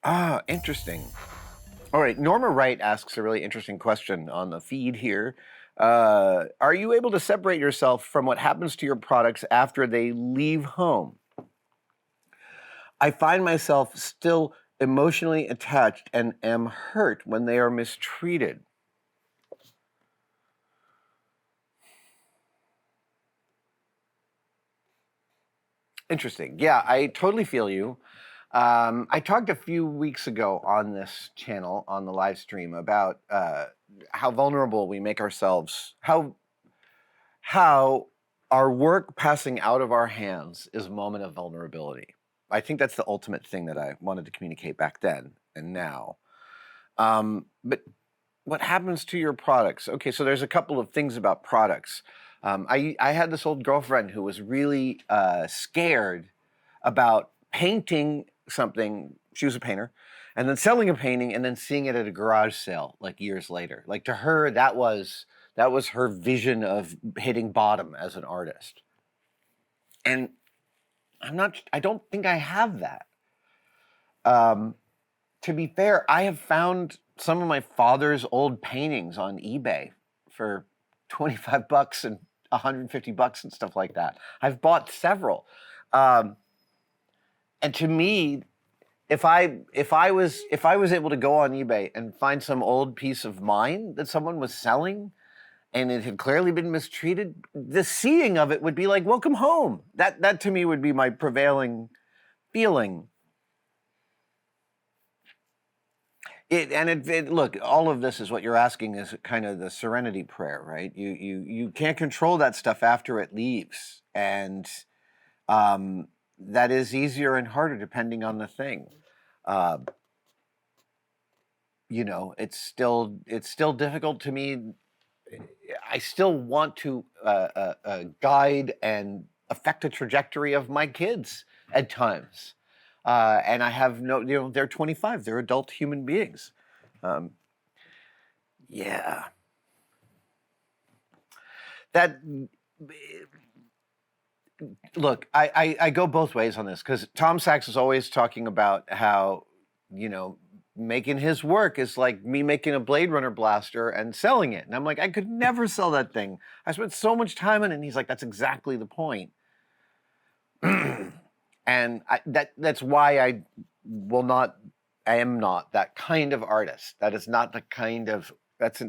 Ah, interesting. All right, Norma Wright asks a really interesting question on the feed here. Are you able to separate yourself from what happens to your products after they leave home? I find myself still emotionally attached and am hurt when they are mistreated. Interesting. Yeah, I totally feel you. I talked a few weeks ago on this channel on the live stream about how vulnerable we make ourselves, how our work passing out of our hands is a moment of vulnerability. I think that's the ultimate thing that I wanted to communicate back then and now. But what happens to your products? Okay, so there's a couple of things about products. I had this old girlfriend who was really scared about painting something. She was a painter, and then selling a painting, and then seeing it at a garage sale like years later. Like to her, that was her vision of hitting bottom as an artist. And I don't think I have that. Um, to be fair, I have found some of my father's old paintings on eBay for 25 bucks and 150 bucks and stuff like that. I've bought several. Um, and to me, if I was able to go on eBay and find some old piece of mine that someone was selling and it had clearly been mistreated, the seeing of it would be like welcome home. That to me would be my prevailing feeling. Look, all of this is what you're asking is kind of the serenity prayer, right? You can't control that stuff after it leaves, and that is easier and harder depending on the thing. Uh, it's still difficult to me. I still want to guide and affect the trajectory of my kids at times. And I have they're 25, they're adult human beings. Um, yeah. That Look, I go both ways on this because Tom Sachs is always talking about how, you know, making his work is like me making a Blade Runner blaster and selling it. And I'm like, I could never sell that thing. I spent so much time on it. And he's like, that's exactly the point. And that's why I am not that kind of artist. That is not the kind of, that's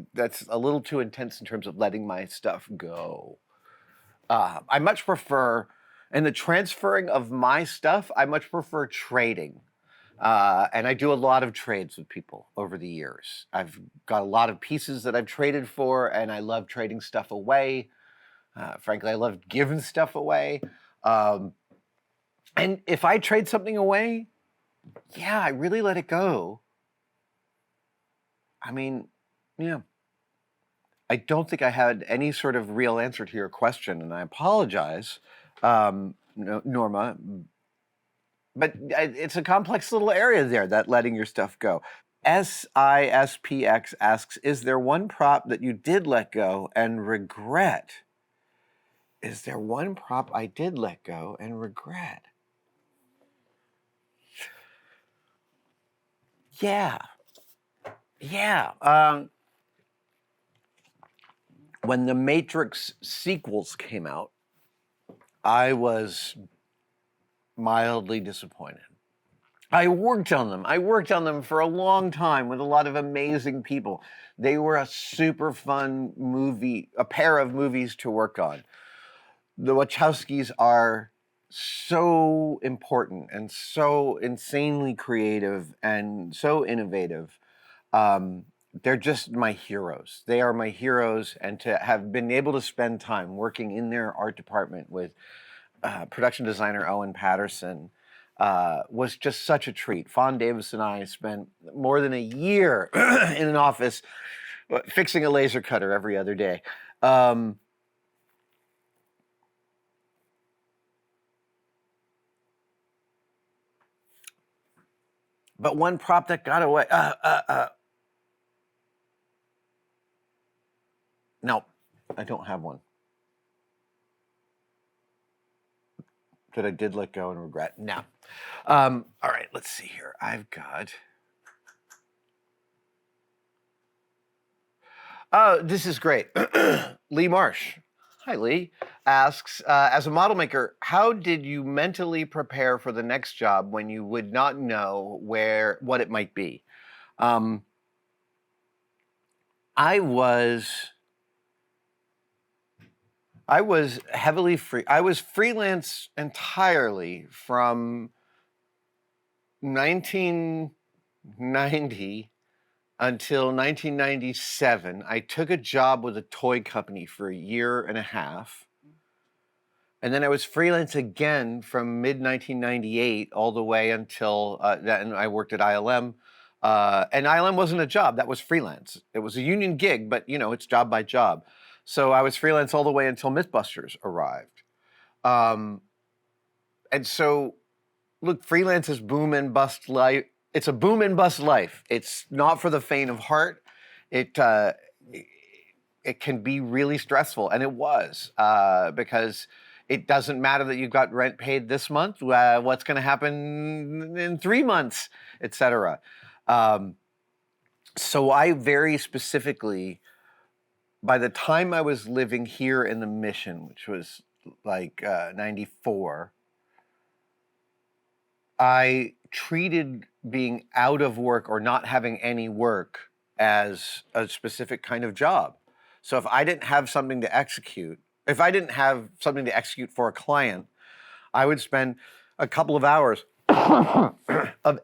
a little too intense in terms of letting my stuff go. I much prefer, in the transferring of my stuff, I much prefer trading. And I do a lot of trades with people over the years. I've got a lot of pieces that I've traded for, and I love trading stuff away. Frankly, I love giving stuff away. Um, and if I trade something away, yeah, I really let it go. I mean, yeah. I don't think I had any sort of real answer to your question, and I apologize, Norma. But it's a complex little area there, that letting your stuff go. SISPX asks, is there one prop that you did let go and regret? Is there one prop I did let go and regret? Yeah. Yeah. When the Matrix sequels came out, I was mildly disappointed. I worked on them. I worked on them for a long time with a lot of amazing people. They were a super fun movie, a pair of movies to work on. The Wachowskis are so important and so insanely creative and so innovative. They're just my heroes. They are my heroes, and to have been able to spend time working in their art department with production designer Owen Patterson was just such a treat. Fawn Davis and I spent more than a year in an office fixing a laser cutter every other day. But one prop that got away. No, I don't have one. that I did let go and regret. No. All right, let's see here. I've got. This is great. Lee Marsh. Hi, Lee. Asks, as a model maker, how did you mentally prepare for the next job when you would not know what it might be? I was heavily free. I was freelance entirely from 1990 until 1997. I took a job with a toy company for a year and a half. And then I was freelance again from mid 1998 all the way until then. I worked at ILM. And ILM wasn't a job, that was freelance. It was a union gig, but it's job by job. So I was freelance all the way until Mythbusters arrived. And so, look, freelance is boom and bust life. It's a boom and bust life. It's not for the faint of heart. It can be really stressful, and it was because it doesn't matter that you've got rent paid this month. What's going to happen in 3 months, etc. So I very specifically, by the time I was living here in the Mission, which was like 94, I treated being out of work or not having any work as a specific kind of job. So if I didn't have something to execute, for a client, I would spend a couple of hours of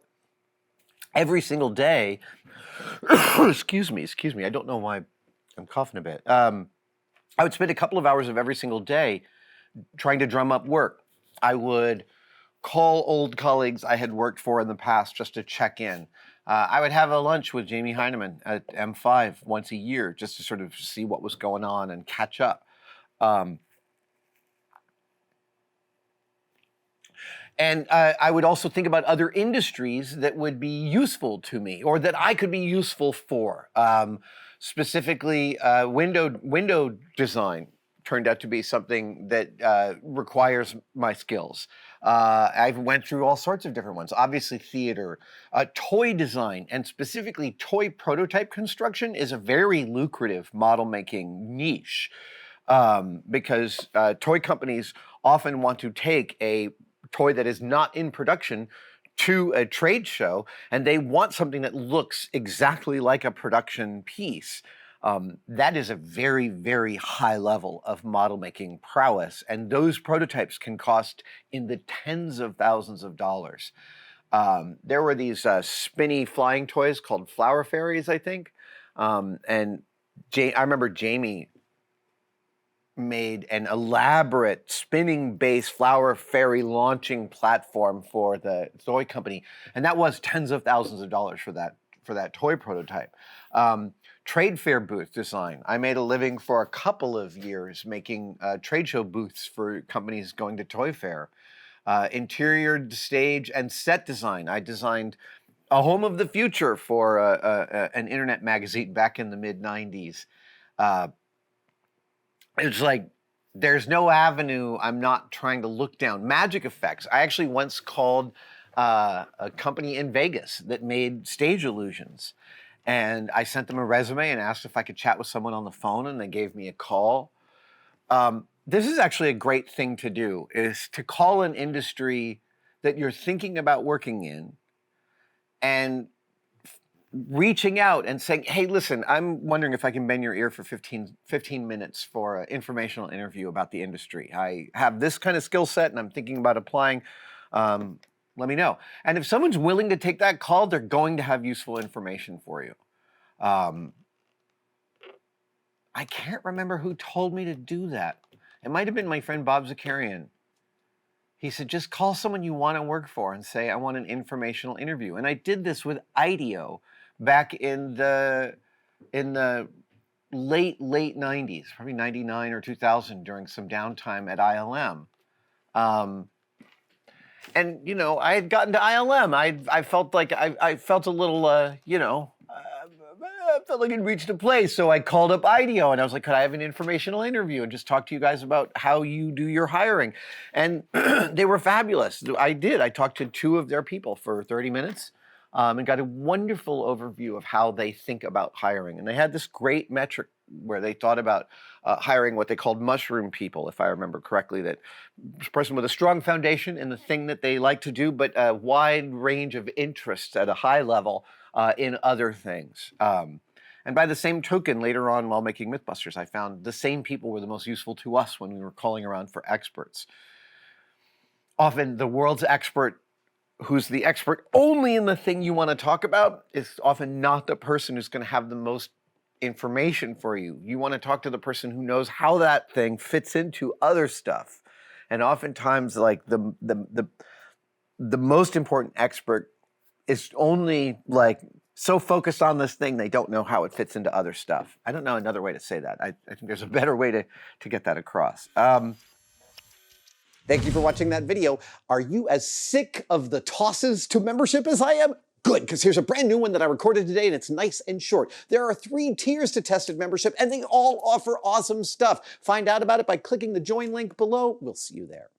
every single day. excuse me. I don't know why I'm coughing a bit. I would spend a couple of hours of every single day trying to drum up work. I would call old colleagues I had worked for in the past just to check in. I would have a lunch with Jamie Heineman at M5 once a year just to sort of see what was going on and catch up. And I would also think about other industries that would be useful to me or that I could be useful for. Specifically, window design turned out to be something that requires my skills. I went through all sorts of different ones. Obviously, theater, toy design, and specifically toy prototype construction is a very lucrative model making niche because toy companies often want to take a toy that is not in production to a trade show, and they want something that looks exactly like a production piece. That is a very, very high level of model making prowess, and those prototypes can cost in the tens of thousands of dollars. There were these spinny flying toys called flower fairies, I think, and I remember Jamie made an elaborate spinning-based flower fairy launching platform for the toy company, and that was tens of thousands of dollars for that toy prototype. Trade fair booth design. I made a living for a couple of years making trade show booths for companies going to toy fair. Interior, stage, and set design. I designed a home of the future for an internet magazine back in the mid-90s. It's like there's no avenue I'm not trying to look down. Magic effects. I actually once called a company in Vegas that made stage illusions. And I sent them a resume and asked if I could chat with someone on the phone, and they gave me a call. This is actually a great thing to do, is to call an industry that you're thinking about working in and reaching out and saying, hey, listen, I'm wondering if I can bend your ear for 15 minutes for an informational interview about the industry. I have this kind of skill set and I'm thinking about applying. Let me know. And if someone's willing to take that call, they're going to have useful information for you. I can't remember who told me to do that. It might have been my friend Bob Zakarian. He said, just call someone you want to work for and say, I want an informational interview. And I did this with IDEO back in the late 90s, probably 99 or 2000 during some downtime at ILM. And, I had gotten to ILM. I felt like I felt a little, I felt like I'd reached a place. So I called up IDEO and I was like, could I have an informational interview and just talk to you guys about how you do your hiring? And they were fabulous. I did. I talked to 2 of their people for 30 minutes. And got a wonderful overview of how they think about hiring. And they had this great metric where they thought about hiring what they called mushroom people, if I remember correctly, that person with a strong foundation in the thing that they like to do, but a wide range of interests at a high level in other things. And by the same token, later on while making Mythbusters, I found the same people were the most useful to us when we were calling around for experts. Often the world's expert who's the expert only in the thing you want to talk about is often not the person who's going to have the most information for you. You want to talk to the person who knows how that thing fits into other stuff. And oftentimes, like the most important expert is only like so focused on this thing they don't know how it fits into other stuff. I don't know another way to say that. I think there's a better way to get that across. Thank you for watching that video. Are you as sick of the tosses to membership as I am? Good, because here's a brand new one that I recorded today and it's nice and short. There are 3 tiers to Tested membership and they all offer awesome stuff. Find out about it by clicking the join link below. We'll see you there.